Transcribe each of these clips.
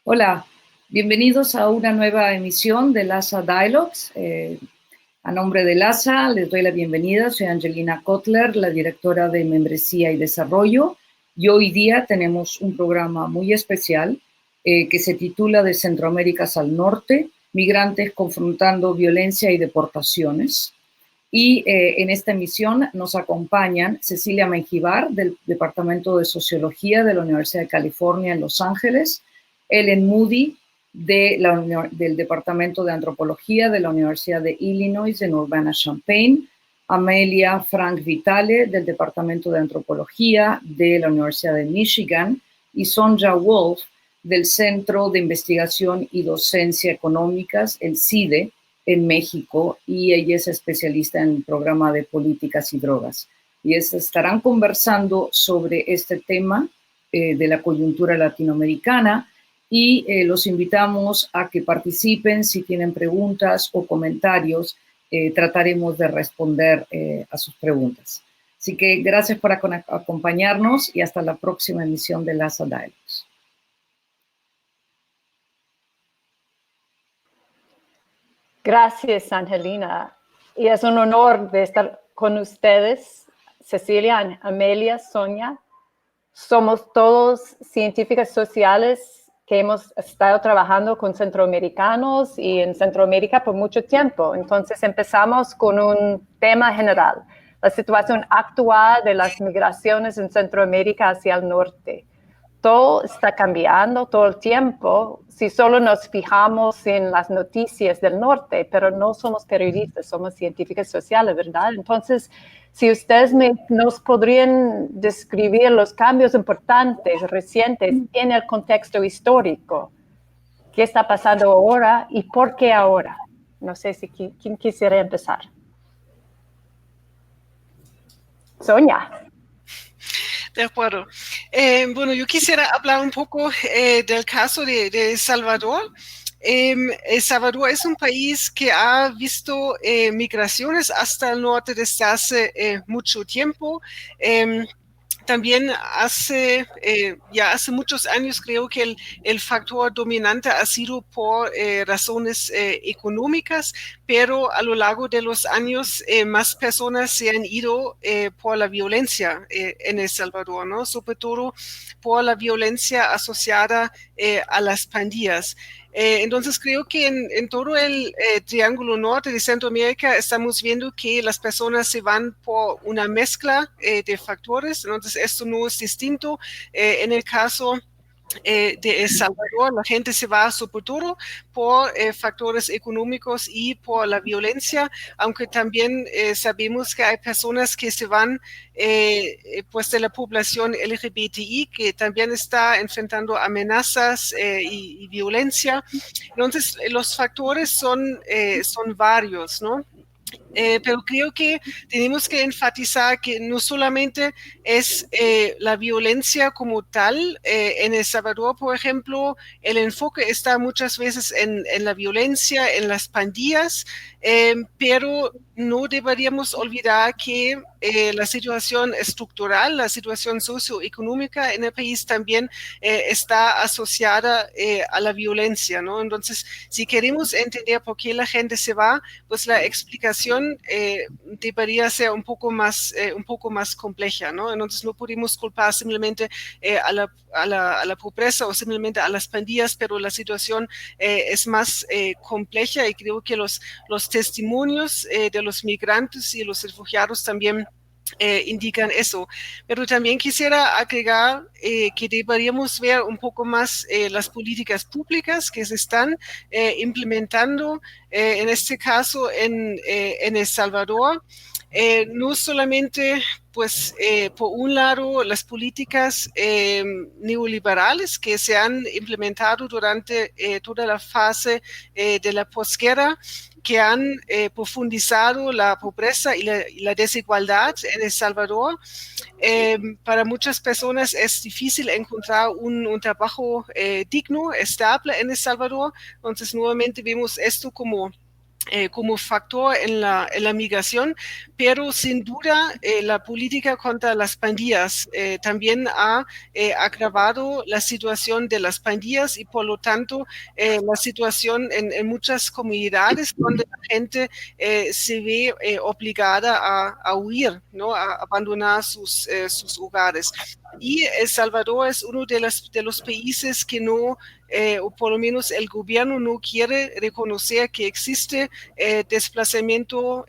Hola, bienvenidos a una nueva emisión de LASA Dialogues. A nombre de LASA les doy la bienvenida. Soy Angelina Kotler, la directora de Membresía y Desarrollo. Y hoy día tenemos un programa muy especial que se titula De Centroamérica al Norte, migrantes confrontando violencia y deportaciones. Y en esta emisión nos acompañan Cecilia Menjivar, del Departamento de Sociología de la Universidad de California en Los Ángeles, Ellen Moody, del Departamento de Antropología de la Universidad de Illinois en Urbana-Champaign, Amelia Frank Vitale, del Departamento de Antropología de la Universidad de Michigan, y Sonja Wolf, del Centro de Investigación y Docencia Económicas, el CIDE, en México, y ella es especialista en el programa de políticas y drogas. Y estarán conversando sobre este tema de la coyuntura latinoamericana y los invitamos a que participen. Si tienen preguntas o comentarios, trataremos de responder a sus preguntas. Así que gracias por acompañarnos y hasta la próxima emisión de LASA Dialogues. Gracias, Angelina. Y es un honor de estar con ustedes, Cecilia, Amelia, Sonia. Somos todos científicas sociales que hemos estado trabajando con centroamericanos y en Centroamérica por mucho tiempo. Entonces empezamos con un tema general, la situación actual de las migraciones en Centroamérica hacia el norte. Todo está cambiando todo el tiempo si solo nos fijamos en las noticias del norte, pero no somos periodistas, somos científicas sociales, ¿verdad? Entonces, si ustedes nos podrían describir los cambios importantes, recientes, en el contexto histórico, ¿qué está pasando ahora y por qué ahora? No sé si quién quisiera empezar. Sonia. De acuerdo. Bueno, yo quisiera hablar un poco del caso de El Salvador. El Salvador es un país que ha visto migraciones hasta el norte desde hace mucho tiempo. También ya hace muchos años creo que el factor dominante ha sido por razones económicas, pero a lo largo de los años más personas se han ido por la violencia en El Salvador, ¿no? Sobre todo por la violencia asociada a las pandillas. Entonces creo que en todo el Triángulo Norte de Centroamérica estamos viendo que las personas se van por una mezcla de factores. Entonces esto no es distinto en el caso de El Salvador. La gente se va sobre todo por factores económicos y por la violencia, aunque también sabemos que hay personas que se van pues de la población LGBTI que también está enfrentando amenazas y violencia. Entonces los factores son varios, ¿no? Pero creo que tenemos que enfatizar que no solamente es la violencia como tal. En El Salvador, por ejemplo, el enfoque está muchas veces en la violencia, en las pandillas, pero no deberíamos olvidar que la situación estructural, la situación socioeconómica en el país también está asociada a la violencia, ¿no? Entonces, si queremos entender por qué la gente se va, pues la explicación debería ser un poco más compleja, ¿no? Entonces no podemos culpar simplemente a la pobreza o simplemente a las pandillas, pero la situación es más compleja, y creo que los testimonios de los migrantes y los refugiados también indican eso. Pero también quisiera agregar que deberíamos ver un poco más las políticas públicas que se están implementando, en este caso en El Salvador. No solamente, pues, por un lado, las políticas neoliberales que se han implementado durante toda la fase de la posguerra, que han profundizado la pobreza y la desigualdad en El Salvador. Para muchas personas es difícil encontrar un trabajo digno, estable en El Salvador. Entonces, nuevamente vemos esto como como factor en la migración, pero sin duda la política contra las pandillas también ha agravado la situación de las pandillas y por lo tanto la situación en muchas comunidades donde la gente se ve obligada a huir, ¿no? A abandonar sus hogares. Y El Salvador es uno de los países que no, o por lo menos el gobierno no quiere reconocer que existe desplazamiento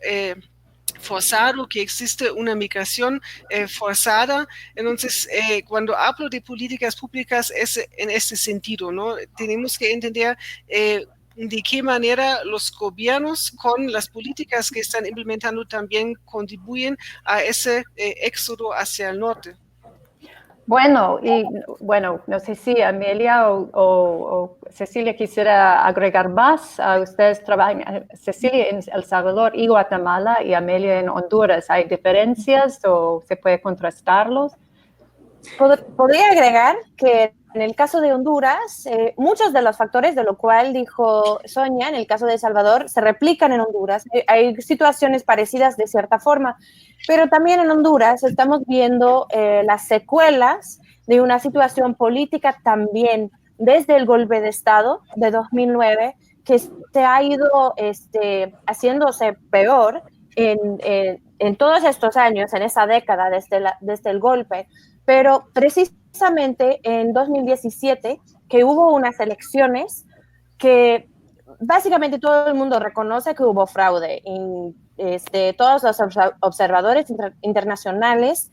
forzado, que existe una migración forzada. Entonces, cuando hablo de políticas públicas es en este sentido, ¿no? Tenemos que entender de qué manera los gobiernos con las políticas que están implementando también contribuyen a ese éxodo hacia el norte. Bueno, no sé si Amelia o Cecilia quisiera agregar más. Ustedes trabajan, Cecilia en El Salvador y Guatemala y Amelia en Honduras. ¿Hay diferencias o se puede contrastarlos? Podría agregar que en el caso de Honduras, muchos de los factores de lo cual dijo Sonia, en el caso de El Salvador, se replican en Honduras. Hay situaciones parecidas de cierta forma, pero también en Honduras estamos viendo las secuelas de una situación política también desde el golpe de Estado de 2009, que se ha ido haciéndose peor en todos estos años, en esa década desde el golpe. Pero precisamente en 2017, que hubo unas elecciones que básicamente todo el mundo reconoce que hubo fraude. Y, todos los observadores internacionales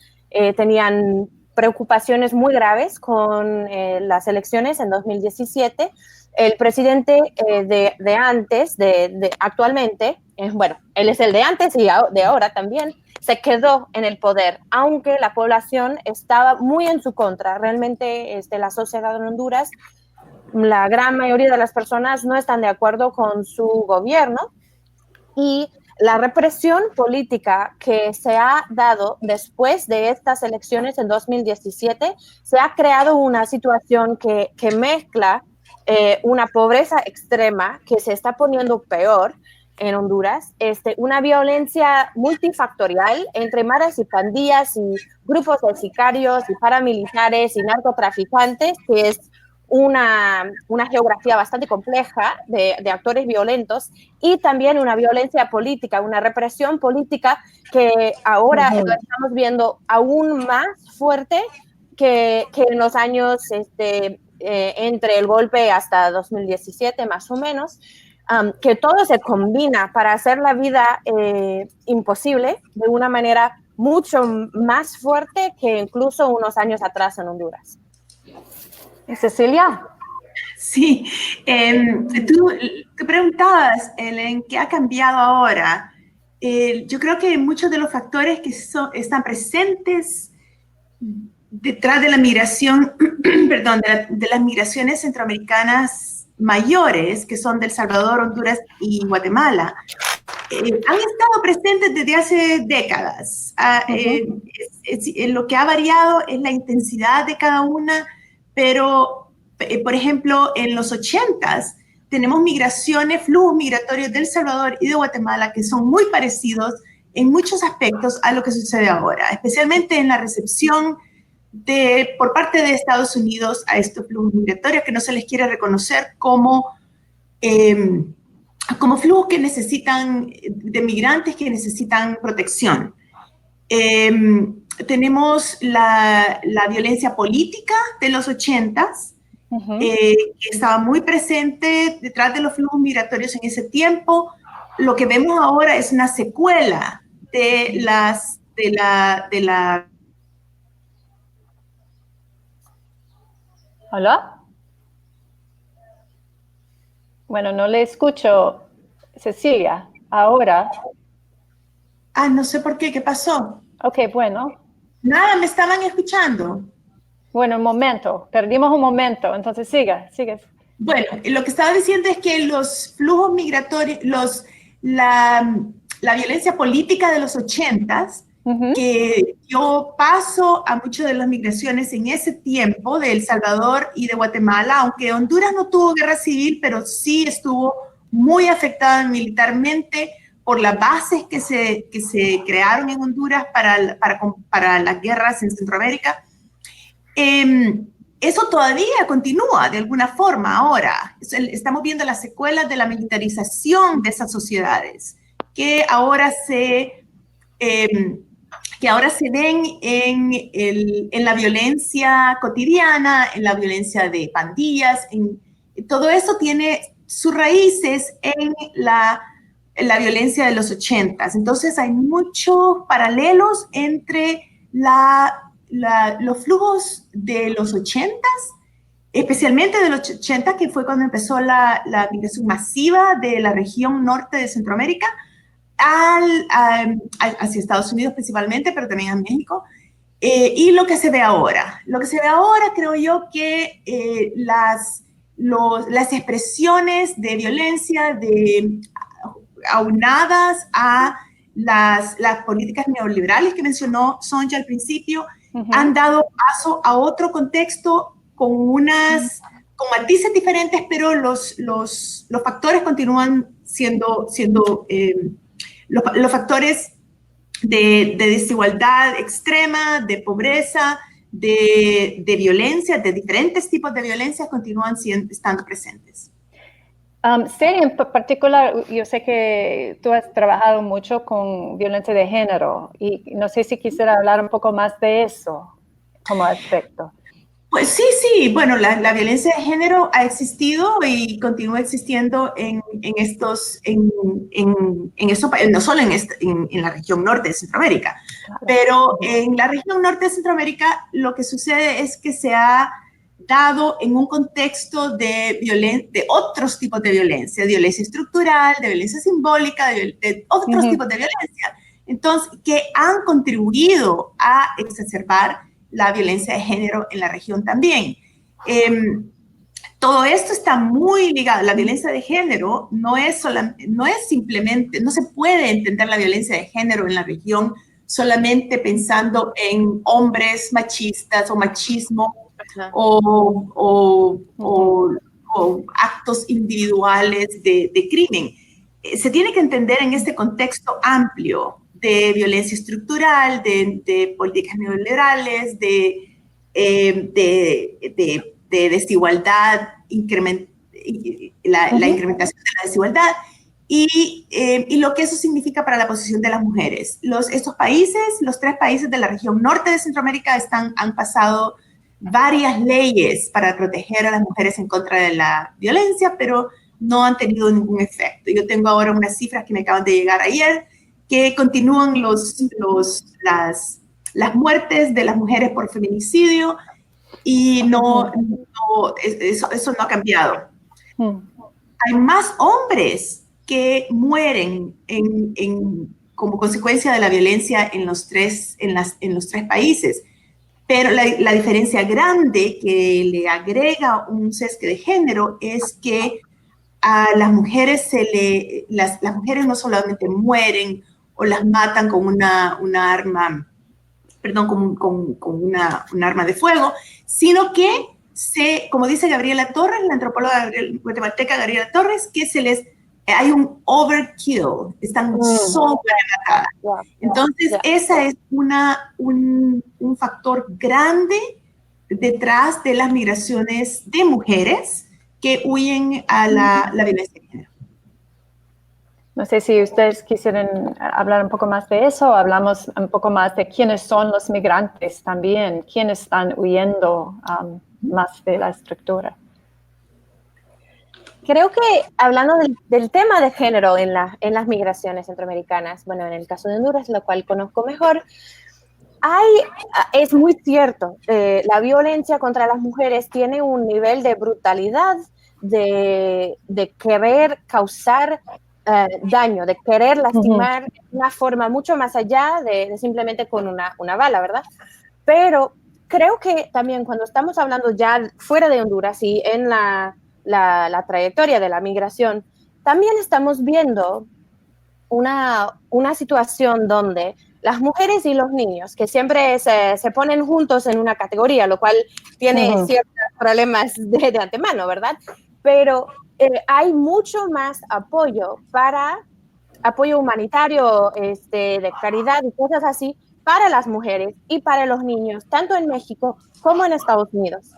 tenían preocupaciones muy graves con las elecciones en 2017. El presidente de antes, actualmente, bueno, él es el de antes y de ahora también, se quedó en el poder, aunque la población estaba muy en su contra. Realmente la sociedad en Honduras, la gran mayoría de las personas no están de acuerdo con su gobierno, y la represión política que se ha dado después de estas elecciones en 2017, se ha creado una situación que mezcla una pobreza extrema que se está poniendo peor en Honduras, una violencia multifactorial entre maras y pandillas y grupos de sicarios y paramilitares y narcotraficantes, que es una geografía bastante compleja de actores violentos, y también una violencia política, una represión política que ahora lo estamos viendo aún más fuerte que en los años entre el golpe hasta 2017 más o menos, que todo se combina para hacer la vida imposible de una manera mucho más fuerte que incluso unos años atrás en Honduras. Cecilia. Sí, tú preguntabas, en qué ha cambiado ahora. Yo creo que muchos de los factores que están presentes detrás de la migración, perdón, de las migraciones centroamericanas mayores, que son de El Salvador, Honduras y Guatemala, han estado presentes desde hace décadas. Lo que ha variado es la intensidad de cada una, pero, por ejemplo, en los 80s tenemos migraciones, flujos migratorios de El Salvador y de Guatemala que son muy parecidos en muchos aspectos a lo que sucede ahora, especialmente en la recepción por parte de Estados Unidos a estos flujos migratorios que no se les quiere reconocer como flujos que necesitan, de migrantes que necesitan protección. Tenemos la violencia política de los 80s, que estaba muy presente detrás de los flujos migratorios en ese tiempo. Lo que vemos ahora es una secuela de la ¿Hola? Bueno, no le escucho, Cecilia, ahora. No sé por qué, ¿qué pasó? Ok, bueno. Nada, me estaban escuchando. Bueno, un momento, perdimos un momento, entonces sigue. Bueno, lo que estaba diciendo es que los flujos migratorios, la violencia política de los 80s, que dio paso a muchas de las migraciones en ese tiempo de El Salvador y de Guatemala, aunque Honduras no tuvo guerra civil, pero sí estuvo muy afectada militarmente por las bases que se crearon en Honduras para las guerras en Centroamérica. Eso todavía continúa de alguna forma ahora. Estamos viendo las secuelas de la militarización de esas sociedades que ahora se ven en la violencia cotidiana, en la violencia de pandillas. Todo eso tiene sus raíces en la violencia de los 80s. Entonces hay muchos paralelos entre los flujos de los 80s, especialmente de los 80, que fue cuando empezó la migración masiva de la región norte de Centroamérica hacia Estados Unidos principalmente, pero también a México, y lo que se ve ahora. Lo que se ve ahora, creo yo, que las expresiones de violencia aunadas a las políticas neoliberales que mencionó Sonja al principio, han dado paso a otro contexto con matices diferentes, pero los factores continúan siendo los factores de desigualdad extrema, de pobreza, de violencia, de diferentes tipos de violencia continúan estando presentes. Sí, en particular, yo sé que tú has trabajado mucho con violencia de género y no sé si quisiera hablar un poco más de eso como aspecto. Pues sí, bueno, la violencia de género ha existido y continúa existiendo no solo en la región norte de Centroamérica, claro, pero en la región norte de Centroamérica lo que sucede es que se ha dado en un contexto de otros tipos de violencia estructural, de violencia simbólica, de otros tipos de violencia, entonces, que han contribuido a exacerbar la violencia de género en la región también. Todo esto está muy ligado. La violencia de género no es simplemente, no se puede entender la violencia de género en la región solamente pensando en hombres machistas o machismo o actos individuales de crimen. Se tiene que entender en este contexto amplio de violencia estructural, de políticas neoliberales, de desigualdad, la incrementación de la desigualdad y lo que eso significa para la posición de las mujeres. Estos países, los 3 países de la región norte de Centroamérica han pasado varias leyes para proteger a las mujeres en contra de la violencia, pero no han tenido ningún efecto. Yo tengo ahora unas cifras que me acaban de llegar ayer, que continúan las muertes de las mujeres por feminicidio y eso no ha cambiado. Hay más hombres que mueren como consecuencia de la violencia en los 3 países, pero la diferencia grande que le agrega un sesgo de género es que a las mujeres las mujeres no solamente mueren o las matan con un arma de fuego, sino que como dice Gabriela Torres, la antropóloga guatemalteca Gabriela Torres, que hay un overkill, están sobrematadas. Entonces, esa es un factor grande detrás de las migraciones de mujeres que huyen a la violencia de género. No sé si ustedes quisieran hablar un poco más de eso, o hablamos un poco más de quiénes son los migrantes también, quiénes están huyendo más de la estructura. Creo que hablando del tema de género en las migraciones centroamericanas, bueno, en el caso de Honduras, lo cual conozco mejor, es muy cierto, la violencia contra las mujeres tiene un nivel de brutalidad, de querer causar daño, de querer lastimar de una forma mucho más allá de simplemente con una bala, ¿verdad? Pero creo que también cuando estamos hablando ya fuera de Honduras y en la trayectoria de la migración, también estamos viendo una situación donde las mujeres y los niños, que siempre se ponen juntos en una categoría, lo cual tiene ciertos problemas de antemano, ¿verdad? Pero hay mucho más apoyo humanitario, de caridad y cosas así, para las mujeres y para los niños, tanto en México como en Estados Unidos.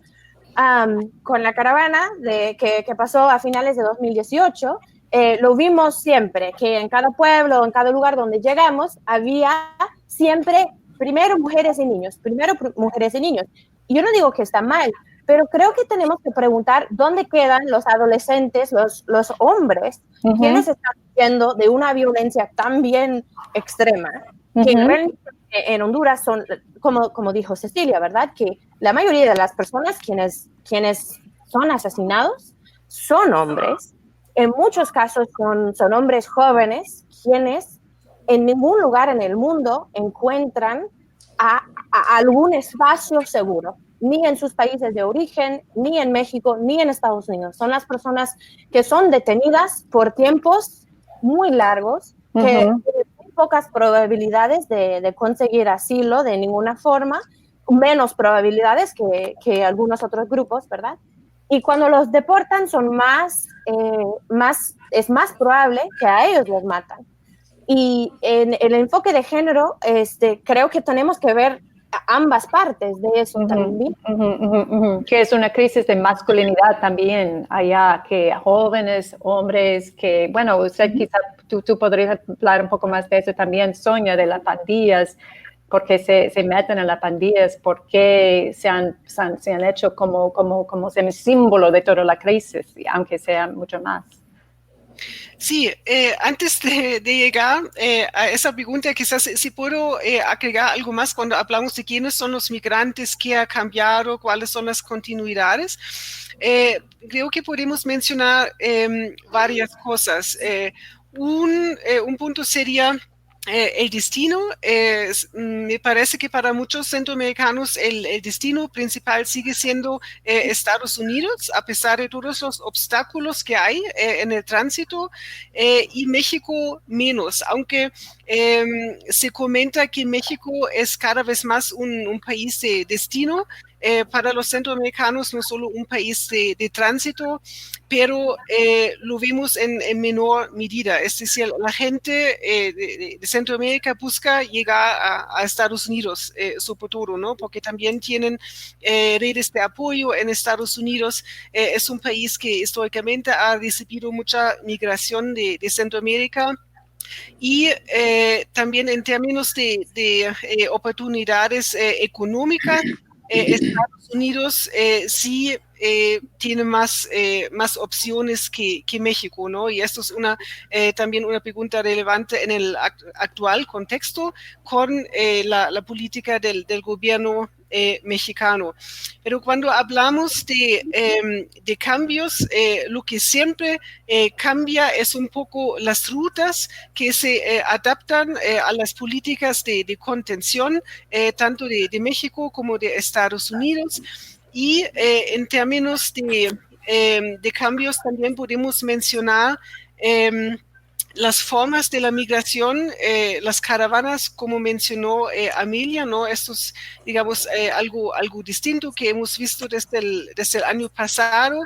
Con la caravana que pasó a finales de 2018, lo vimos siempre, que en cada pueblo, en cada lugar donde llegamos, había siempre primero mujeres y niños. Y yo no digo que está mal, pero creo que tenemos que preguntar dónde quedan los adolescentes, los hombres, quienes están viviendo de una violencia tan bien extrema, que realmente en Honduras son, como dijo Cecilia, ¿verdad? Que la mayoría de las personas quienes son asesinados son hombres. En muchos casos son hombres jóvenes quienes en ningún lugar en el mundo encuentran a algún espacio seguro, ni en sus países de origen, ni en México, ni en Estados Unidos. Son las personas que son detenidas por tiempos muy largos, que tienen muy pocas probabilidades de conseguir asilo de ninguna forma, menos probabilidades que algunos otros grupos, ¿verdad? Y cuando los deportan es más probable que a ellos los matan. Y en el enfoque de género, creo que tenemos que ver ambas partes de eso también. Que es una crisis de masculinidad también allá, que jóvenes, hombres, que, bueno, usted quizá tú podrías hablar un poco más de eso también, Sonia, de las pandillas, porque se meten en las pandillas, porque se han hecho como símbolo de toda la crisis, aunque sea mucho más. Sí, antes de llegar a esa pregunta, quizás si puedo agregar algo más cuando hablamos de quiénes son los migrantes, qué ha cambiado, cuáles son las continuidades. Creo que podemos mencionar varias cosas. Un punto sería el destino. Me parece que para muchos centroamericanos el destino principal sigue siendo Estados Unidos, a pesar de todos los obstáculos que hay en el tránsito, y México menos, aunque se comenta que México es cada vez más un país de destino para los centroamericanos, no solo un país de tránsito, pero lo vemos en menor medida. Es decir, la gente de Centroamérica busca llegar a Estados Unidos, su futuro, ¿no? Porque también tienen redes de apoyo en Estados Unidos. Es un país que históricamente ha recibido mucha migración de Centroamérica. Y también en términos de oportunidades económicas, Estados Unidos sí tiene más opciones que México, ¿no? Y esto es también una pregunta relevante en el actual contexto con la política del gobierno mexicano. Pero cuando hablamos de cambios, lo que siempre cambia es un poco las rutas que se adaptan a las políticas de contención, tanto de México como de Estados Unidos. Y en términos de cambios también podemos mencionar las formas de la migración, las caravanas, como mencionó Amelia, ¿no? Esto es, digamos, algo distinto que hemos visto desde el año pasado,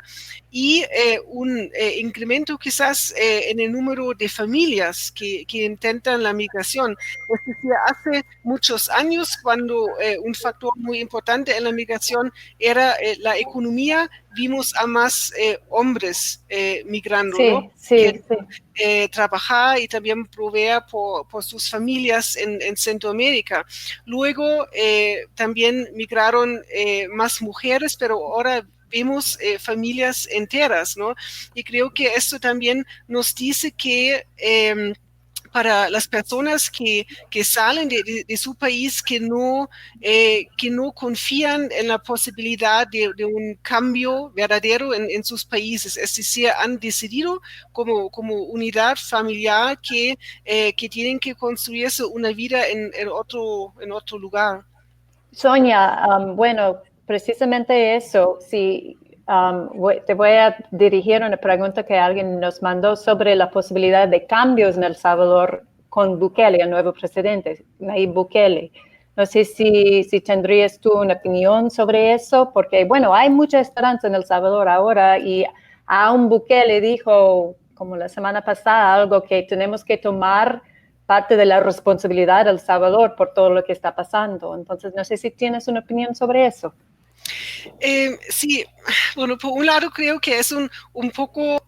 y un incremento quizás en el número de familias que intentan la migración. Es decir, hace muchos años, cuando un factor muy importante en la migración era la economía, vimos a más hombres migrando, ¿no? Sí. Trabajar y también proveer por sus familias en Centroamérica. Luego también migraron más mujeres, pero ahora vemos familias enteras, ¿no? Y creo que esto también nos dice que para las personas que salen de su país, que no confían en la posibilidad de un cambio verdadero en sus países, es decir, han decidido como unidad familiar que tienen que construirse una vida en otro lugar. Sonia, bueno, precisamente eso, te voy a dirigir una pregunta que alguien nos mandó sobre la posibilidad de cambios en El Salvador con Bukele, el nuevo presidente, Nayib Bukele. No sé si tendrías tú una opinión sobre eso, porque, bueno, hay mucha esperanza en El Salvador ahora y aún Bukele dijo, como la semana pasada, algo que tenemos que tomar parte de la responsabilidad de El Salvador por todo lo que está pasando. Entonces, no sé si tienes una opinión sobre eso. Sí, bueno, por un lado creo que es un poco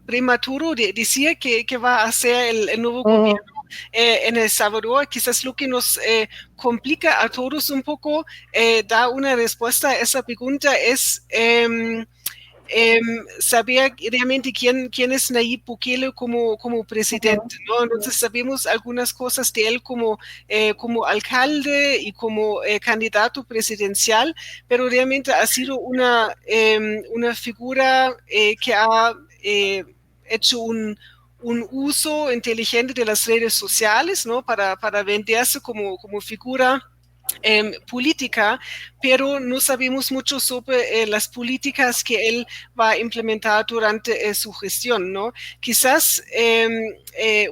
prematuro decir que va a ser el nuevo gobierno en El Salvador. Quizás lo que nos complica a todos un poco dar una respuesta a esa pregunta es saber realmente quién es Nayib Bukele como presidente, ¿no? Entonces sabemos algunas cosas de él como alcalde y como candidato presidencial, pero realmente ha sido una figura que ha hecho un uso inteligente de las redes sociales, ¿no? Para venderse como figura política, pero no sabemos mucho sobre las políticas que él va a implementar durante su gestión, ¿no? Quizás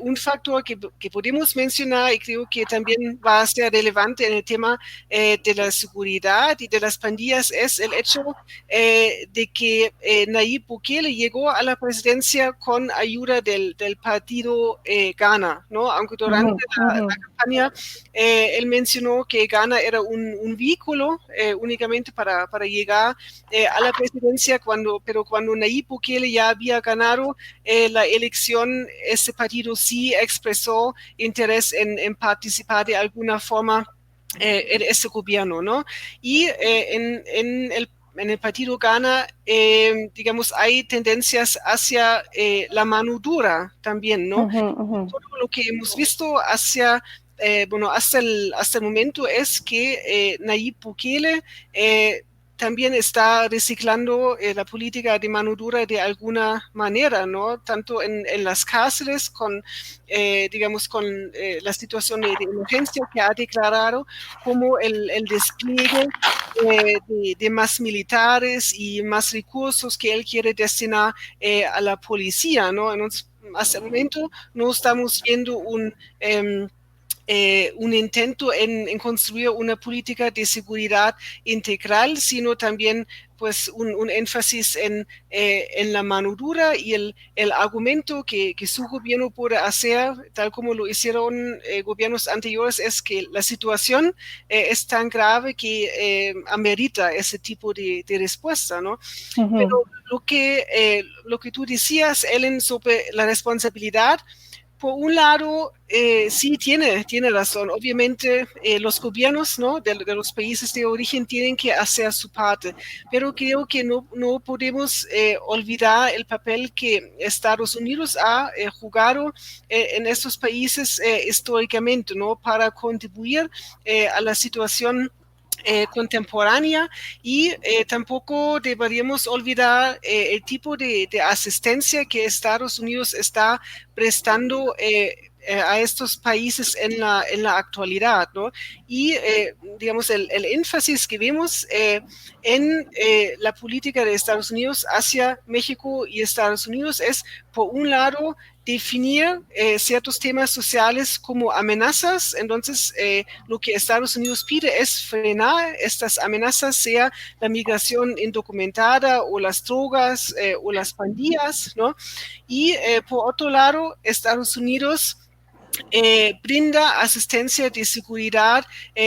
un factor que podemos mencionar y creo que también va a ser relevante en el tema de la seguridad y de las pandillas es el hecho de que Nayib Bukele llegó a la presidencia con ayuda del partido Gana, ¿no? Aunque durante la campaña él mencionó que Gana era un vehículo únicamente para llegar a la presidencia, pero cuando Nayib Bukele ya había ganado la elección, ese partido sí expresó interés en participar de alguna forma en ese gobierno, ¿no? Y en el partido Gana, digamos, hay tendencias hacia la mano dura también, ¿no? Todo lo que hemos visto hasta el momento es que Nayib Bukele también está reciclando la política de mano dura de alguna manera, ¿no? Tanto en las cárceles, digamos, con la situación de emergencia que ha declarado, como el despliegue de más militares y más recursos que él quiere destinar a la policía, ¿no? Entonces, hasta el momento no estamos viendo un intento en construir una política de seguridad integral, sino también pues un énfasis en la mano dura y el argumento que su gobierno puede hacer, tal como lo hicieron gobiernos anteriores, es que la situación es tan grave que amerita ese tipo de respuesta, ¿no? Pero lo que tú decías, Ellen, sobre la responsabilidad, por un lado, sí tiene razón. Obviamente, los gobiernos, ¿no? de los países de origen tienen que hacer su parte, pero creo que no podemos olvidar el papel que Estados Unidos ha jugado en estos países históricamente, ¿no? Para contribuir a la situación contemporánea y tampoco deberíamos olvidar el tipo de asistencia que Estados Unidos está prestando a estos países en la actualidad, ¿no? Y, digamos, el énfasis que vemos en la política de Estados Unidos hacia México y Estados Unidos es, por un lado, definir ciertos temas sociales como amenazas. Entonces, lo que Estados Unidos pide es frenar estas amenazas, sea la migración indocumentada o las drogas o las pandillas, ¿no? Y por otro lado, Estados Unidos brinda asistencia de seguridad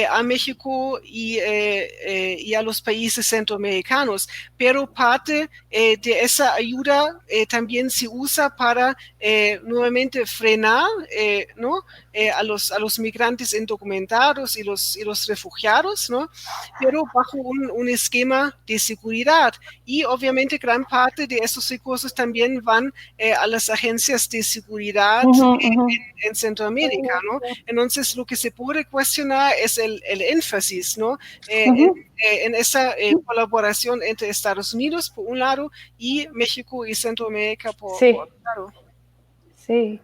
a México y a los países centroamericanos, pero parte de esa ayuda también se usa para nuevamente frenar, ¿no? A los migrantes indocumentados y los refugiados, ¿no? Pero bajo un esquema de seguridad. Y obviamente gran parte de esos recursos también van a las agencias de seguridad en Centroamérica, ¿no? Entonces, lo que se puede cuestionar es el énfasis, ¿no? En esa colaboración entre Estados Unidos, por un lado, y México y Centroamérica, por otro lado. Sí.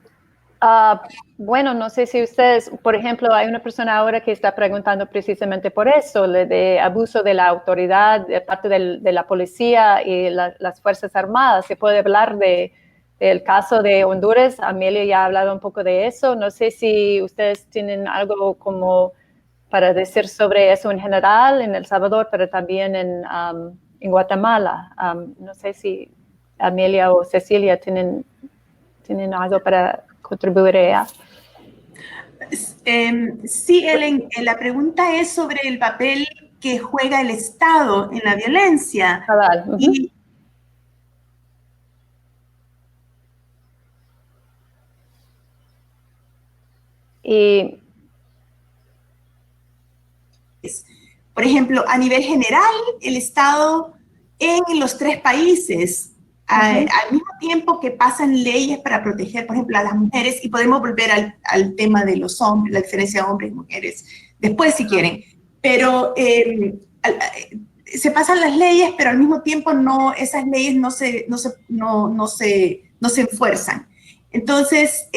Bueno, no sé si ustedes, por ejemplo, hay una persona ahora que está preguntando precisamente por eso, de abuso de la autoridad de parte de la policía y las Fuerzas Armadas. Se puede hablar del caso de Honduras. Amelia ya ha hablado un poco de eso. No sé si ustedes tienen algo como para decir sobre eso en general en El Salvador, pero también en Guatemala. No sé si Amelia o Cecilia tienen algo para contribuir a ella. Sí, Ellen, la pregunta es sobre el papel que juega el Estado en la violencia. Uh-huh. Y por ejemplo, a nivel general, el Estado en los 3 países, al mismo tiempo que pasan leyes para proteger, por ejemplo, a las mujeres, y podemos volver al tema de los hombres, la diferencia de hombres y mujeres, después si quieren, pero se pasan las leyes, pero al mismo tiempo esas leyes no se enfuerzan. Entonces,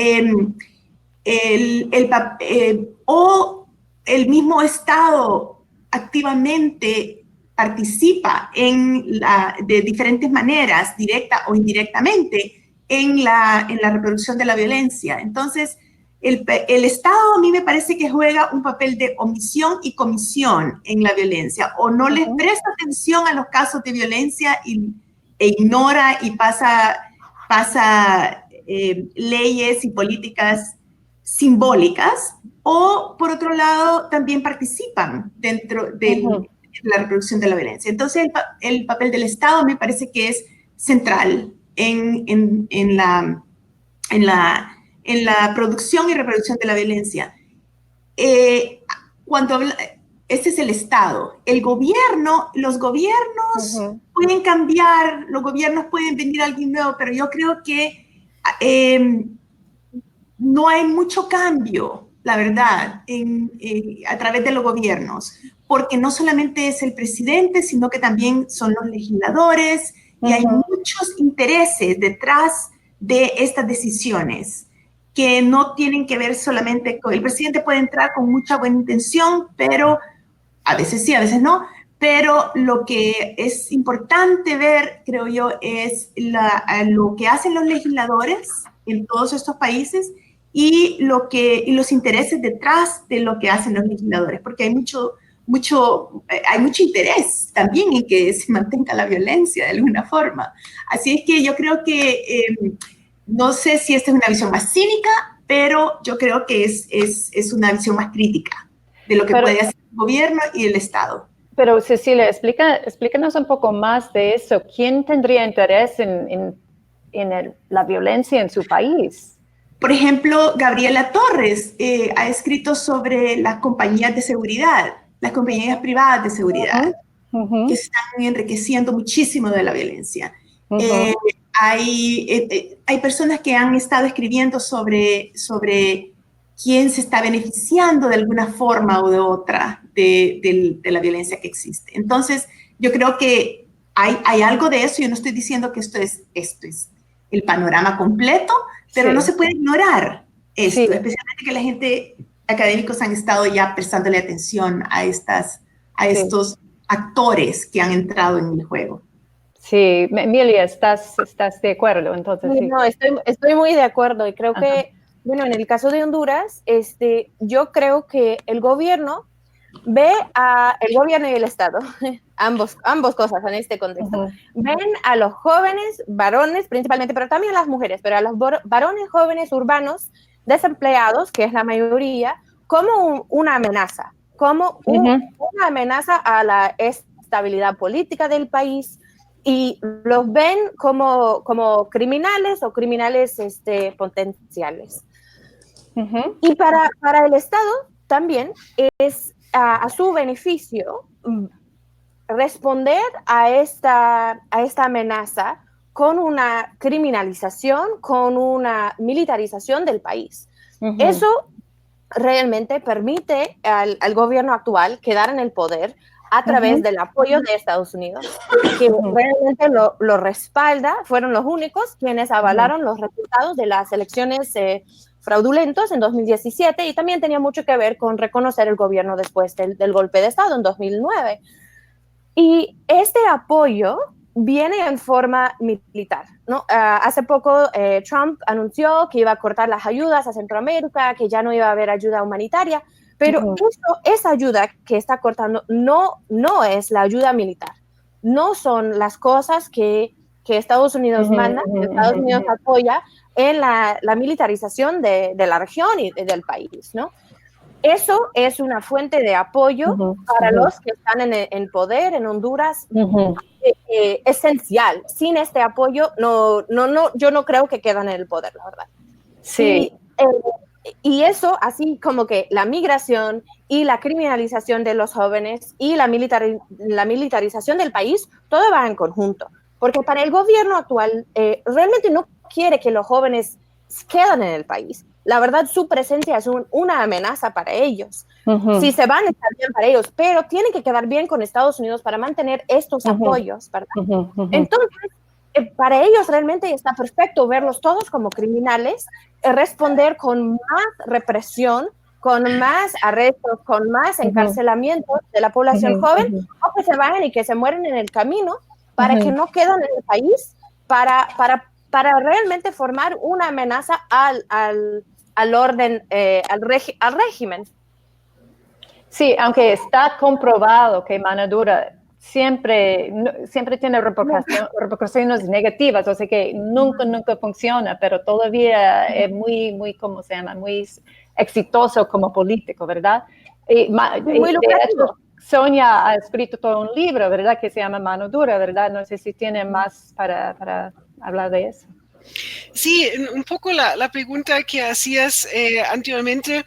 o el mismo Estado activamente participa de diferentes maneras, directa o indirectamente, en la reproducción de la violencia. Entonces, el Estado a mí me parece que juega un papel de omisión y comisión en la violencia, o no les presta atención a los casos de violencia e ignora y pasa leyes y políticas simbólicas, o por otro lado también participan dentro de la reproducción de la violencia. Entonces el papel del Estado me parece que es central en la producción y reproducción de la violencia. Este es el Estado. El gobierno, los gobiernos pueden cambiar, los gobiernos pueden venir a alguien nuevo, pero yo creo que no hay mucho cambio, la verdad, a través de los gobiernos, porque no solamente es el presidente, sino que también son los legisladores, y hay muchos intereses detrás de estas decisiones que no tienen que ver solamente con... El presidente puede entrar con mucha buena intención, pero a veces sí, a veces no, pero lo que es importante ver, creo yo, es lo que hacen los legisladores en todos estos países y los intereses detrás de lo que hacen los legisladores, porque hay mucho interés también en que se mantenga la violencia de alguna forma. Así es que yo creo que, no sé si esta es una visión más cínica, pero yo creo que es una visión más crítica de lo que puede hacer el gobierno y el Estado. Pero Cecilia, explícanos un poco más de eso. ¿Quién tendría interés en la violencia en su país? Por ejemplo, Gabriela Torres ha escrito sobre las compañías de seguridad, las compañías privadas de seguridad, que están enriqueciendo muchísimo de la violencia. Hay personas que han estado escribiendo sobre quién se está beneficiando de alguna forma o de otra de la violencia que existe. Entonces, yo creo que hay algo de eso. Yo no estoy diciendo que esto es el panorama completo, pero no se puede ignorar esto, especialmente que la gente, académicos han estado ya prestándole atención a estos actores que han entrado en el juego. Sí, Emilia, ¿estás de acuerdo? Entonces, sí. No, estoy muy de acuerdo y creo que, bueno, en el caso de Honduras, yo creo que el gobierno el gobierno y el Estado, ambos cosas en este contexto, ven a los jóvenes varones principalmente, pero también a las mujeres, pero a los varones jóvenes urbanos desempleados, que es la mayoría, como una amenaza, como una amenaza a la estabilidad política del país, y los ven como criminales o criminales potenciales. Y para el Estado también es a su beneficio responder a esta amenaza con una criminalización, con una militarización del país. Eso realmente permite al gobierno actual quedar en el poder a través del apoyo de Estados Unidos, que realmente lo respalda. Fueron los únicos quienes avalaron los resultados de las elecciones fraudulentos en 2017, y también tenía mucho que ver con reconocer el gobierno después del golpe de Estado en 2009. Y este apoyo viene en forma militar, ¿no? Hace poco Trump anunció que iba a cortar las ayudas a Centroamérica, que ya no iba a haber ayuda humanitaria, pero esa ayuda que está cortando no es la ayuda militar, no son las cosas que que Estados Unidos manda, que Estados Unidos apoya en la militarización de la región y del país, ¿no? Eso es una fuente de apoyo para los que están en poder en Honduras, esencial. Sin este apoyo, yo no creo que quedan en el poder, la verdad. Sí. Y eso, así como que la migración y la criminalización de los jóvenes y la militarización del país, todo va en conjunto. Porque para el gobierno actual realmente no quiere que los jóvenes queden en el país. La verdad, su presencia es una amenaza para ellos. Si se van, está bien para ellos, pero tienen que quedar bien con Estados Unidos para mantener estos apoyos, ¿verdad? Entonces, para ellos realmente está perfecto verlos todos como criminales, responder con más represión, con más arrestos, con más encarcelamientos de la población joven, o que se vayan y que se mueren en el camino para que no queden en el país, para realmente formar una amenaza al orden, al régimen. Sí, aunque está comprobado que mano dura siempre tiene repercusiones negativas, o sea que nunca funciona, pero todavía es muy, ¿cómo se llama? Muy exitoso como político, ¿verdad? Muy lucrativo. Sonia ha escrito todo un libro, ¿verdad? Que se llama Mano Dura, ¿verdad? No sé si tiene más para hablar de eso. Sí, un poco la pregunta que hacías anteriormente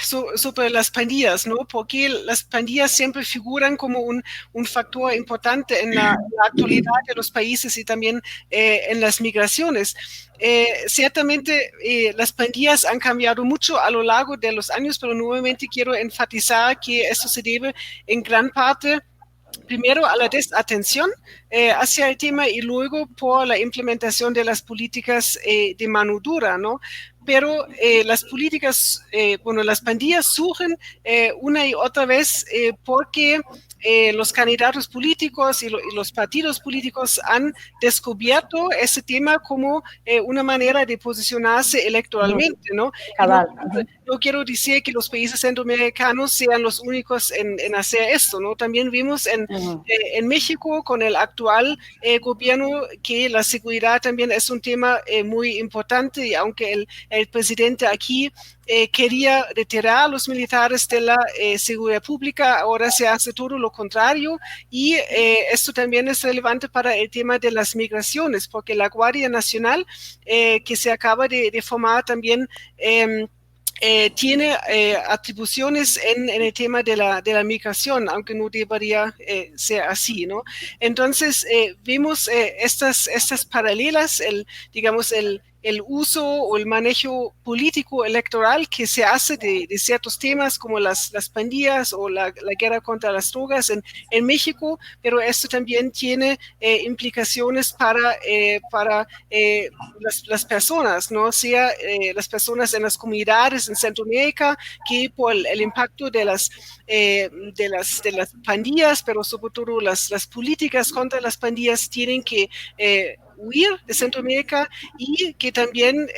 sobre las pandillas, ¿no? Porque las pandillas siempre figuran como un factor importante en la actualidad de los países y también en las migraciones. Ciertamente las pandillas han cambiado mucho a lo largo de los años, pero nuevamente quiero enfatizar que esto se debe en gran parte primero a la desatención hacia el tema y luego por la implementación de las políticas de mano dura, ¿no? Pero las políticas, las pandillas surgen una y otra vez porque los candidatos políticos y los partidos políticos han descubierto ese tema como una manera de posicionarse electoralmente, ¿no? No quiero decir que los países centroamericanos sean los únicos en hacer esto, ¿no? También vimos en México con el actual gobierno que la seguridad también es un tema muy importante y aunque el presidente aquí quería retirar a los militares de la seguridad pública, ahora se hace todo lo contrario y esto también es relevante para el tema de las migraciones porque la Guardia Nacional que se acaba de formar también tiene atribuciones en el tema de la migración, aunque no debería ser así, ¿no? Entonces, vemos estas paralelas, digamos, el uso o el manejo político electoral que se hace de ciertos temas como las pandillas o la guerra contra las drogas en México, pero esto también tiene implicaciones para las personas, ¿no? Sea las personas en las comunidades en Centroamérica que por el impacto de las pandillas, pero sobre todo las políticas contra las pandillas tienen que huir de Centroamérica y que también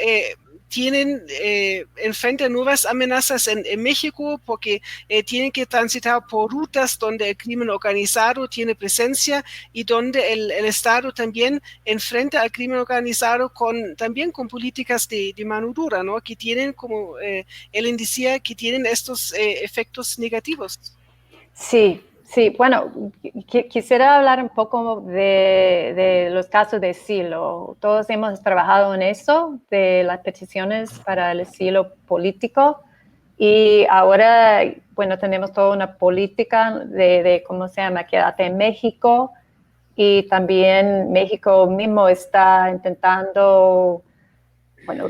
enfrentan nuevas amenazas en México porque tienen que transitar por rutas donde el crimen organizado tiene presencia y donde el Estado también enfrenta al crimen organizado también con políticas de mano dura, ¿no? Que tienen, como Ellen decía, que tienen estos efectos negativos. Sí, bueno, quisiera hablar un poco de los casos de asilo. Todos hemos trabajado en eso, de las peticiones para el asilo político y ahora, bueno, tenemos toda una política de ¿cómo se llama?, quédate en México y también México mismo está intentando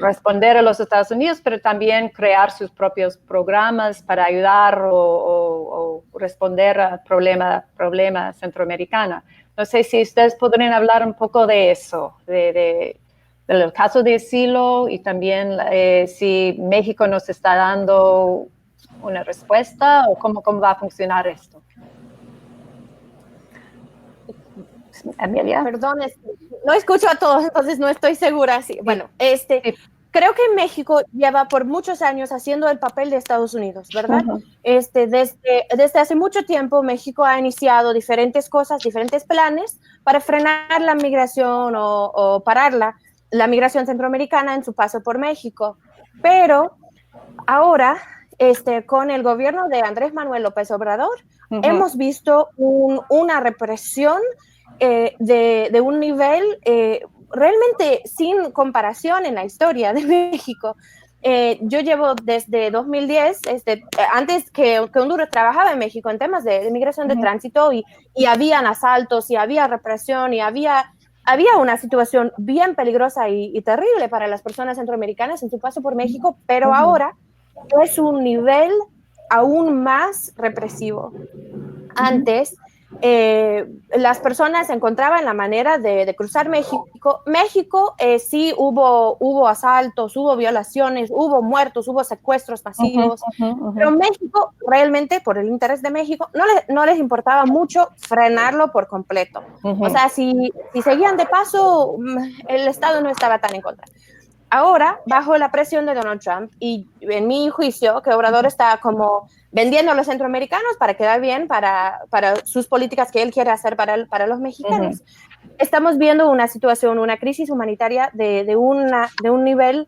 responder a los Estados Unidos, pero también crear sus propios programas para ayudar o responder al problema centroamericano. No sé si ustedes podrían hablar un poco de eso, del caso de asilo y también si México nos está dando una respuesta o cómo va a funcionar esto. Amelia. Perdón, no escucho a todos, entonces no estoy segura. Sí. Bueno, Sí. creo que México lleva por muchos años haciendo el papel de Estados Unidos, ¿verdad? Ujú. Desde hace mucho tiempo México ha iniciado diferentes cosas, diferentes planes para frenar la migración o parar la migración centroamericana en su paso por México. Pero ahora, con el gobierno de Andrés Manuel López Obrador, hemos visto una represión de un nivel realmente sin comparación en la historia de México. Yo llevo desde 2010, antes que Honduras trabajaba en México en temas de migración de tránsito y habían asaltos y había represión y había una situación bien peligrosa y terrible para las personas centroamericanas en su paso por México, pero ahora es un nivel aún más represivo. Antes, las personas encontraban la manera de cruzar México. México sí hubo asaltos, hubo violaciones, hubo muertos, hubo secuestros masivos, pero México realmente, por el interés de México, no les importaba mucho frenarlo por completo. O sea, si seguían de paso, el Estado no estaba tan en contra. Ahora, bajo la presión de Donald Trump, y en mi juicio, que Obrador está como vendiendo a los centroamericanos para quedar bien para sus políticas que él quiere hacer para los mexicanos, estamos viendo una situación, una crisis humanitaria de un nivel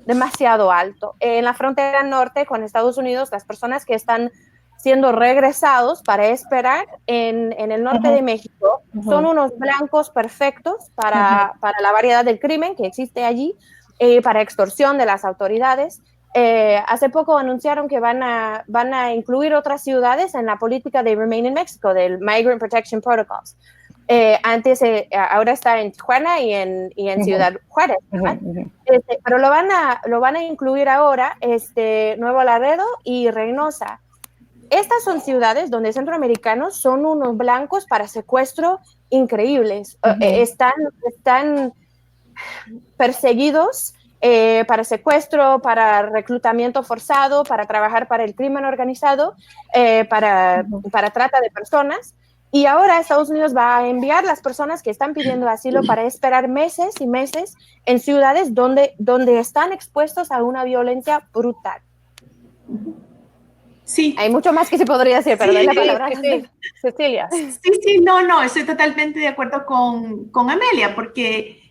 demasiado alto. En la frontera norte con Estados Unidos, las personas que están siendo regresados para esperar en el norte de México son unos blancos perfectos para la variedad del crimen que existe allí, para extorsión de las autoridades. Hace poco anunciaron que van a incluir otras ciudades en la política de Remain in Mexico, del Migrant Protection Protocols. Ahora está en Tijuana y en Ciudad Juárez, pero lo van a incluir ahora, Nuevo Laredo y Reynosa. Estas son ciudades donde centroamericanos son unos blancos para secuestro increíbles. Están perseguidos para secuestro, para reclutamiento forzado, para trabajar para el crimen organizado, para trata de personas. Y ahora Estados Unidos va a enviar las personas que están pidiendo asilo para esperar meses y meses en ciudades donde están expuestos a una violencia brutal. Sí. Hay mucho más que se podría decir, pero doy la palabra a Cecilia. Sí, no, estoy totalmente de acuerdo con Amelia, porque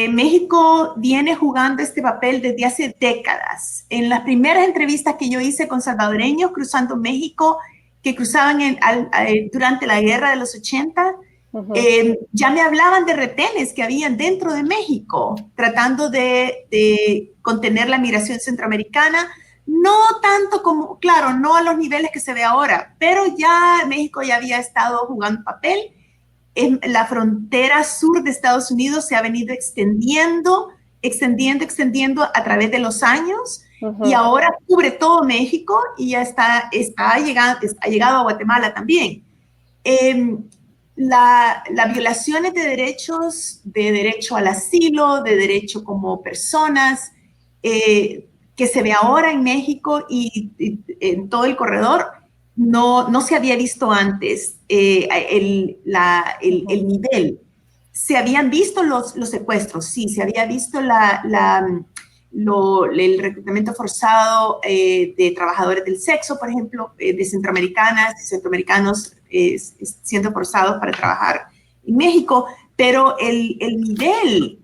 México viene jugando este papel desde hace décadas. En las primeras entrevistas que yo hice con salvadoreños cruzando México, que cruzaban durante la guerra de los 80, ya me hablaban de retenes que habían dentro de México, tratando de contener la migración centroamericana. No tanto como, claro, no a los niveles que se ve ahora, pero ya México ya había estado jugando papel. La frontera sur de Estados Unidos se ha venido extendiendo a través de los años, y ahora cubre todo México y ya ha llegado a Guatemala también. Las violaciones de derecho al asilo, de derecho como personas, que se ve ahora en México y en todo el corredor, no se había visto antes el nivel. Se habían visto los secuestros, sí, se había visto el reclutamiento forzado de trabajadores del sexo, por ejemplo, de centroamericanos siendo forzados para trabajar en México, pero el nivel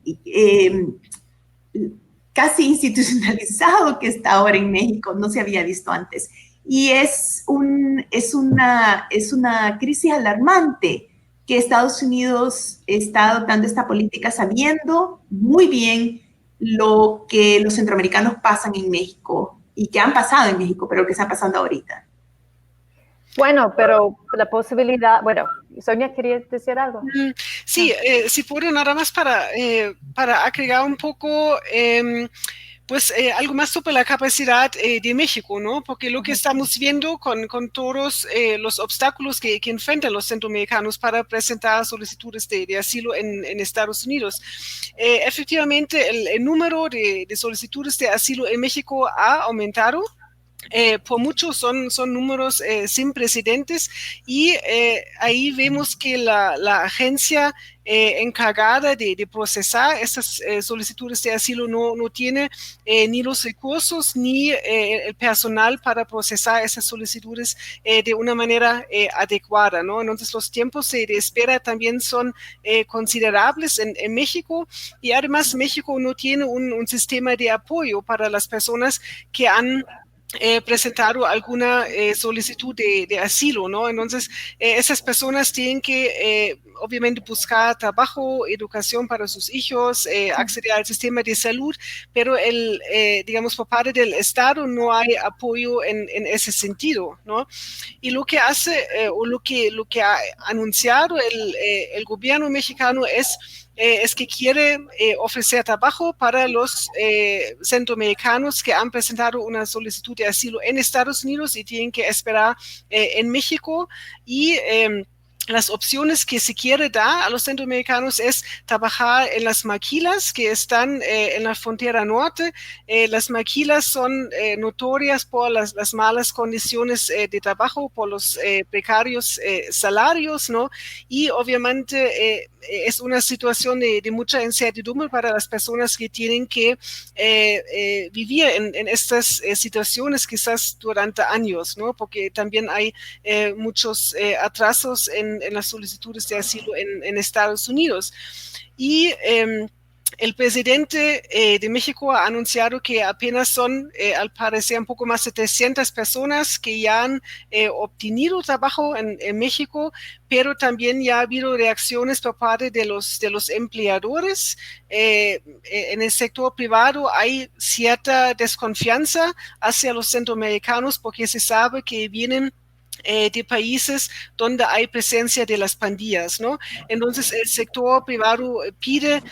casi institucionalizado que está ahora en México no se había visto antes. Y es una crisis alarmante que Estados Unidos está adoptando esta política sabiendo muy bien lo que los centroamericanos pasan en México y que han pasado en México, pero que está pasando ahorita. Bueno, pero la posibilidad, bueno, Sonia, ¿quería decir algo? Sí, si puedo nada más para agregar un poco, algo más sobre la capacidad de México, ¿no? Porque lo que estamos viendo con todos los obstáculos que enfrentan los centroamericanos para presentar solicitudes de asilo en Estados Unidos, efectivamente el número de solicitudes de asilo en México ha aumentado. por mucho son números sin precedentes, y ahí vemos que la agencia encargada de procesar estas solicitudes de asilo no tiene ni los recursos ni el personal para procesar esas solicitudes de una manera adecuada, ¿no? Entonces los tiempos de espera también son considerables en México, y además México no tiene un sistema de apoyo para las personas que han presentado alguna solicitud de asilo, ¿no? Entonces, esas personas tienen que, obviamente, buscar trabajo, educación para sus hijos, acceder al sistema de salud, pero digamos, por parte del Estado no hay apoyo en ese sentido, ¿no? Y lo que hace, o lo que ha anunciado el gobierno mexicano es que quiere ofrecer trabajo para los centroamericanos que han presentado una solicitud de asilo en Estados Unidos y tienen que esperar en México, y las opciones que se quiere dar a los centroamericanos es trabajar en las maquilas que están en la frontera norte. Las maquilas son notorias por las malas condiciones de trabajo, por los precarios salarios, ¿no? Y obviamente es una situación de mucha incertidumbre para las personas que tienen que vivir en estas situaciones quizás durante años, ¿no? Porque también hay muchos atrasos en las solicitudes de asilo en Estados Unidos. Y el presidente de México ha anunciado que apenas son, al parecer, un poco más de 300 personas que ya han obtenido trabajo en México, pero también ya ha habido reacciones por parte de los empleadores. En el sector privado hay cierta desconfianza hacia los centroamericanos porque se sabe que vienen de países donde hay presencia de las pandillas, ¿no? Entonces el sector privado pide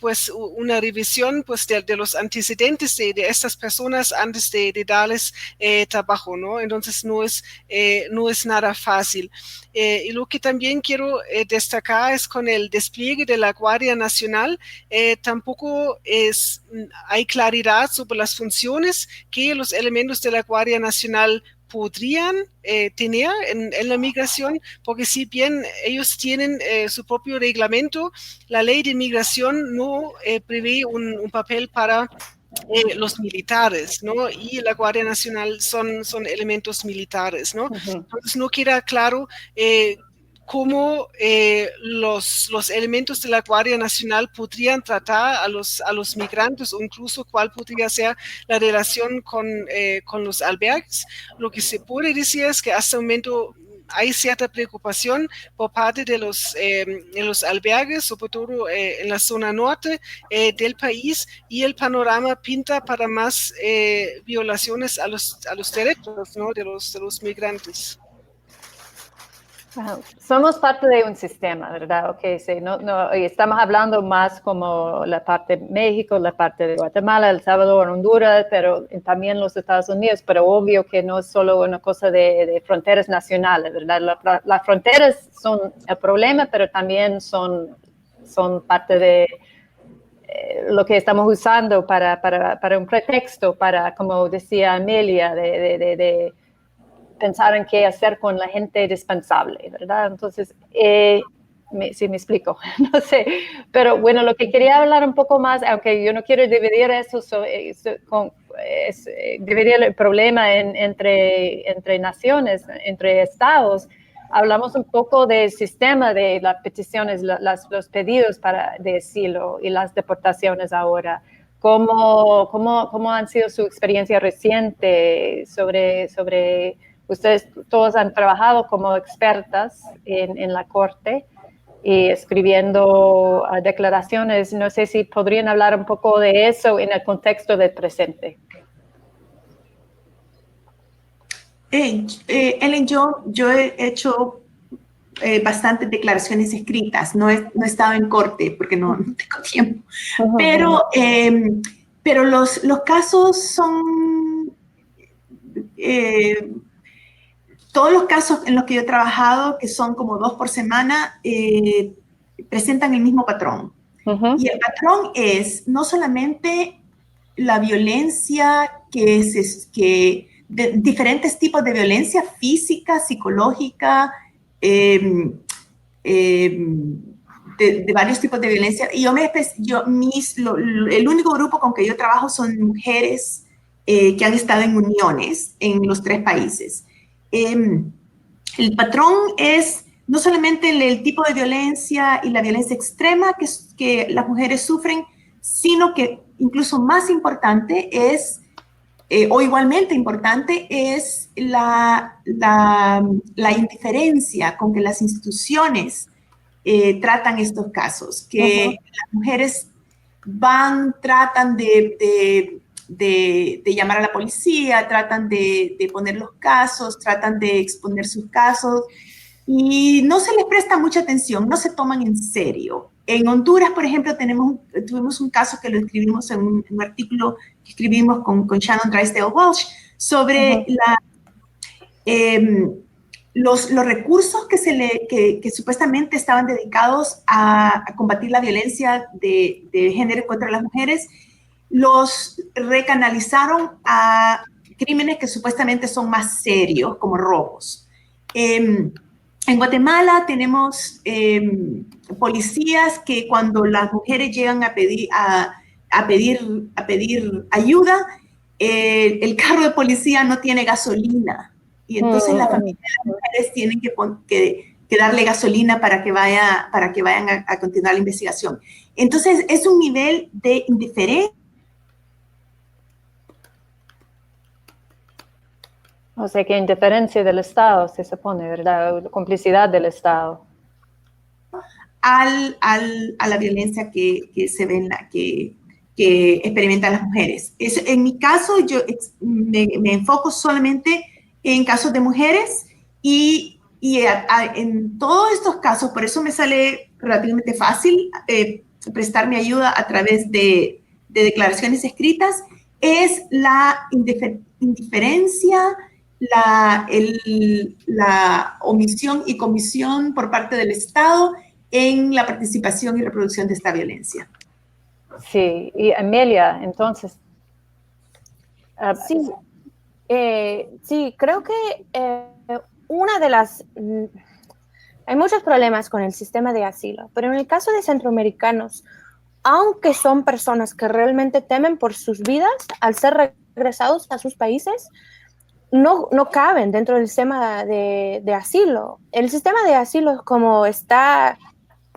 pues una revisión pues de los antecedentes de estas personas antes de darles trabajo, ¿no? Entonces no es nada fácil. Y lo que también quiero destacar es con el despliegue de la Guardia Nacional, tampoco hay claridad sobre las funciones que los elementos de la Guardia Nacional podrían tener en la migración, porque si bien ellos tienen su propio reglamento, la ley de migración no prevé un papel para los militares, ¿no? Y la Guardia Nacional son elementos militares, ¿no? Entonces no queda claro cómo los elementos de la Guardia Nacional podrían tratar a los migrantes, o incluso cuál podría ser la relación con los albergues. Lo que se puede decir es que hasta el momento hay cierta preocupación por parte de los albergues, sobre todo en la zona norte del país, y el panorama pinta para más violaciones a los derechos, ¿no? de los migrantes. Wow. Somos parte de un sistema, ¿verdad? Okay, sí, no, estamos hablando más como la parte de México, la parte de Guatemala, El Salvador, Honduras, pero también los Estados Unidos, pero obvio que no es solo una cosa de fronteras nacionales, ¿verdad? Las fronteras son el problema, pero también son parte de lo que estamos usando para un pretexto, para, como decía Amelia, de pensar en qué hacer con la gente dispensable, ¿verdad? Entonces, sí me explico, no sé, pero bueno, lo que quería hablar un poco más, aunque yo no quiero dividir eso, dividir el problema entre naciones, entre estados. Hablamos un poco del sistema de las peticiones, los pedidos de asilo y las deportaciones ahora. ¿Cómo han sido su experiencia reciente sobre ustedes todos han trabajado como expertas en la Corte y escribiendo declaraciones? No sé si podrían hablar un poco de eso en el contexto del presente. Ellen, yo he hecho bastantes declaraciones escritas, no he estado en corte porque no tengo tiempo, pero los casos son... todos los casos en los que yo he trabajado, que son como 2 por semana, presentan el mismo patrón. Y el patrón es no solamente la violencia que diferentes tipos de violencia física, psicológica, de varios tipos de violencia. Y el único grupo con que yo trabajo son mujeres que han estado en uniones en los 3 países. El patrón es no solamente el tipo de violencia y la violencia extrema que las mujeres sufren, sino que incluso más importante es, o igualmente importante, es la indiferencia con que las instituciones tratan estos casos, que las mujeres tratan de llamar a la policía, tratan de poner los casos, tratan de exponer sus casos, y no se les presta mucha atención, no se toman en serio. En Honduras, por ejemplo, tuvimos un caso que lo escribimos en un artículo que escribimos con Shannon Drysdale-Welch sobre los recursos que supuestamente estaban dedicados a combatir la violencia de género contra las mujeres, los recanalizaron a crímenes que supuestamente son más serios, como robos. En Guatemala tenemos policías que cuando las mujeres llegan a pedir ayuda, el carro de policía no tiene gasolina. Y entonces la familia de las mujeres tienen que darle gasolina para que vayan a continuar la investigación. Entonces es un nivel de indiferencia. O sea que indiferencia del Estado, se supone, ¿verdad? Complicidad del Estado. A la violencia que se ve que experimentan las mujeres. En mi caso, yo me enfoco solamente en casos de mujeres y en todos estos casos, por eso me sale relativamente fácil prestar mi ayuda a través de declaraciones escritas, es la indiferencia, la omisión y comisión por parte del Estado en la participación y reproducción de esta violencia. Sí, y Amelia, entonces. Sí, creo que hay muchos problemas con el sistema de asilo, pero en el caso de centroamericanos, aunque son personas que realmente temen por sus vidas al ser regresados a sus países, no caben dentro del sistema de asilo. El sistema de asilo, como está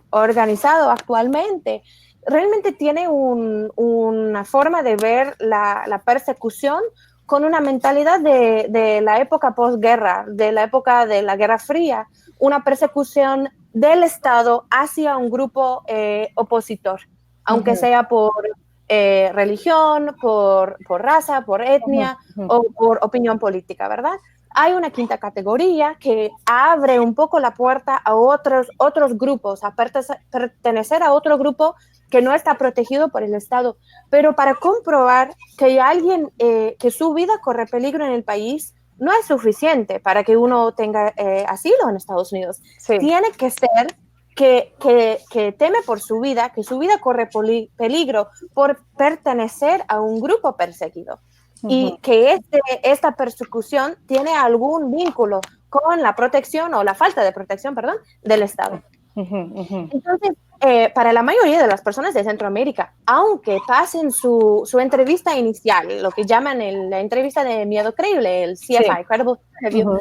organizado actualmente, realmente tiene una forma de ver la persecución con una mentalidad de la época posguerra, de la época de la Guerra Fría, una persecución del Estado hacia un grupo opositor, aunque sea por religión, por raza, por etnia o por opinión política, ¿verdad? Hay una quinta categoría que abre un poco la puerta a otros grupos, a pertenecer a otro grupo que no está protegido por el Estado. Pero para comprobar que hay alguien que su vida corre peligro en el país, no es suficiente para que uno tenga asilo en Estados Unidos. Sí. Tiene que ser que teme por su vida, que su vida corre peligro por pertenecer a un grupo perseguido. Y que esta persecución tiene algún vínculo con la protección o la falta de protección, perdón, del Estado. Entonces, para la mayoría de las personas de Centroamérica, aunque pasen su entrevista inicial, lo que llaman la entrevista de miedo creíble, el CFI, Credible Interview,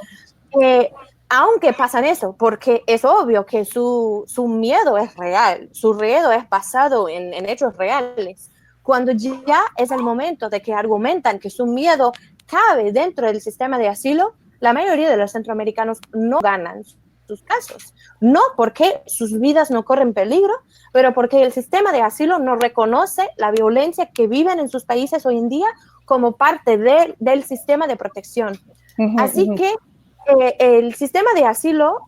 aunque pasan eso, porque es obvio que su miedo es real, su miedo es basado en hechos reales. Cuando ya es el momento de que argumentan que su miedo cabe dentro del sistema de asilo, la mayoría de los centroamericanos no ganan sus casos. No porque sus vidas no corren peligro, pero porque el sistema de asilo no reconoce la violencia que viven en sus países hoy en día como parte del sistema de protección. Así que el sistema de asilo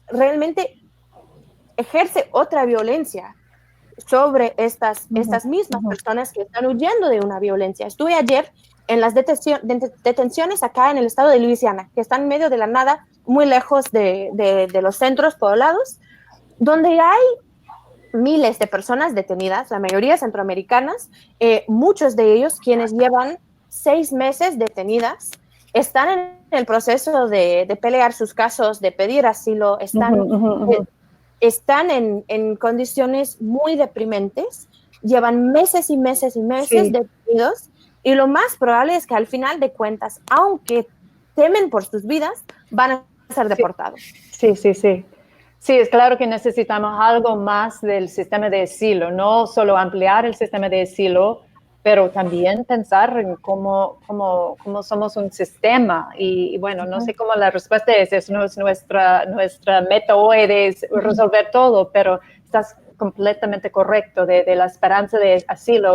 realmente ejerce otra violencia sobre estas mismas personas que están huyendo de una violencia. Estuve ayer en las detenciones acá en el estado de Luisiana, que están en medio de la nada, muy lejos de los centros poblados, donde hay miles de personas detenidas, la mayoría centroamericanas, muchos de ellos quienes llevan 6 meses detenidas están en el proceso de pelear sus casos, de pedir asilo, están en condiciones muy deprimentes, llevan meses y meses y meses detenidos, y lo más probable es que al final de cuentas, aunque temen por sus vidas, van a ser deportados. Sí. Sí, es claro que necesitamos algo más del sistema de asilo, no solo ampliar el sistema de asilo, pero también pensar en cómo somos un sistema. Y bueno, no sé cómo la respuesta es no es nuestra meta hoy de resolver todo, pero estás completamente correcto de la esperanza de asilo.